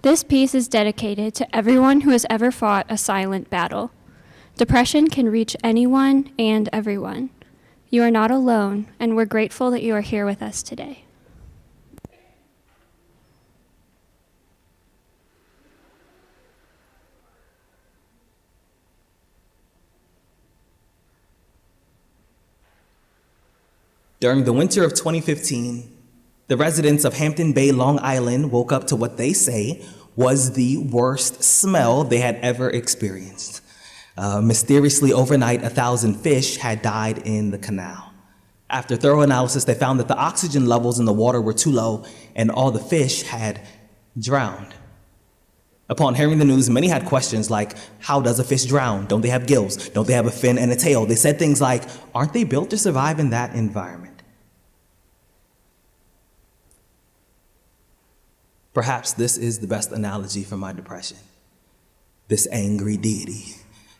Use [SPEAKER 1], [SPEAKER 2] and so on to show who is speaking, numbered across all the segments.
[SPEAKER 1] This piece is dedicated to everyone who has ever fought a silent battle. Depression can reach anyone and everyone. You are not alone, and we're grateful that you are here with us today.
[SPEAKER 2] During the winter of 2015, the residents of Hampton Bay, Long Island woke up to what they say was the worst smell they had ever experienced. Mysteriously, overnight, 1,000 fish had died in the canal. After thorough analysis, they found that the oxygen levels in the water were too low and all the fish had drowned. Upon hearing the news, many had questions like, how does a fish drown? Don't they have gills? Don't they have a fin and a tail? They said things like, aren't they built to survive in that environment? Perhaps this is the best analogy for my depression. This angry deity,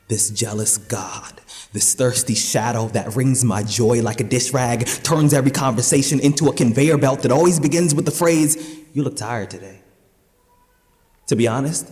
[SPEAKER 2] this jealous God, this thirsty shadow that wrings my joy like a dish rag, turns every conversation into a conveyor belt that always begins with the phrase, you look tired today. To be honest,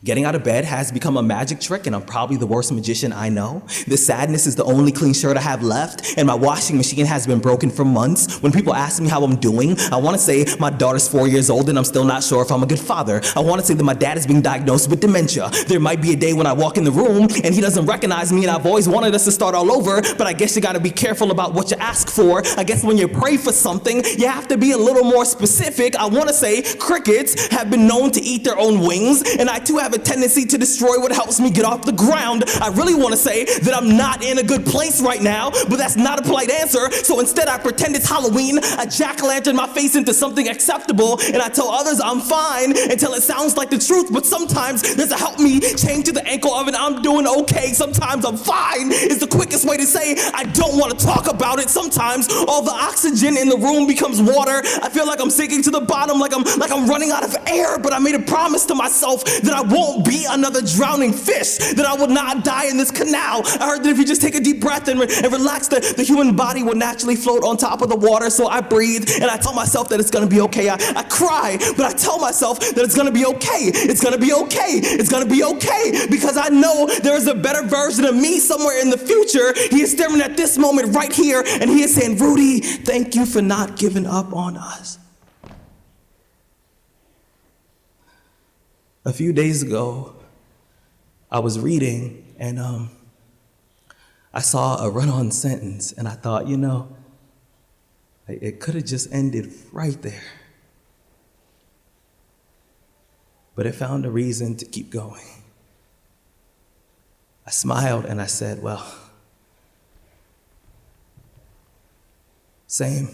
[SPEAKER 2] getting out of bed has become a magic trick, and I'm probably the worst magician I know. This sadness is the only clean shirt I have left, and my washing machine has been broken for months. When people ask me how I'm doing, I want to say my daughter's 4 years old and I'm still not sure if I'm a good father. I want to say that my dad is being diagnosed with dementia. There might be a day when I walk in the room and he doesn't recognize me, and I've always wanted us to start all over, but I guess you got to be careful about what you ask for. I guess when you pray for something, you have to be a little more specific. I want to say crickets have been known to eat their own wings, and I too have a tendency to destroy what helps me get off the ground. I really want to say that I'm not in a good place right now, but that's not a polite answer. So instead I pretend it's Halloween, I jack-o'-lantern my face into something acceptable, and I tell others I'm fine until it sounds like the truth. But sometimes there's a help me chained to the ankle of an I'm doing okay. Sometimes I'm fine is the quickest way to say I don't want to talk about it. Sometimes all the oxygen in the room becomes water. I feel like I'm sinking to the bottom, like I'm running out of air, but I made a promise to myself that I won't be another drowning fish, that I will not die in this canal. I heard that if you just take a deep breath and relax, the human body will naturally float on top of the water. So I breathe and I tell myself that it's gonna be okay. I cry, but I tell myself that it's gonna be okay. It's gonna be okay. It's gonna be okay, because I know there is a better version of me somewhere in the future. He is staring at this moment right here, and he is saying, Rudy, thank you for not giving up on us. A few days ago, I was reading and I saw a run-on sentence, and I thought, it could have just ended right there. But it found a reason to keep going. I smiled and I said, well, same.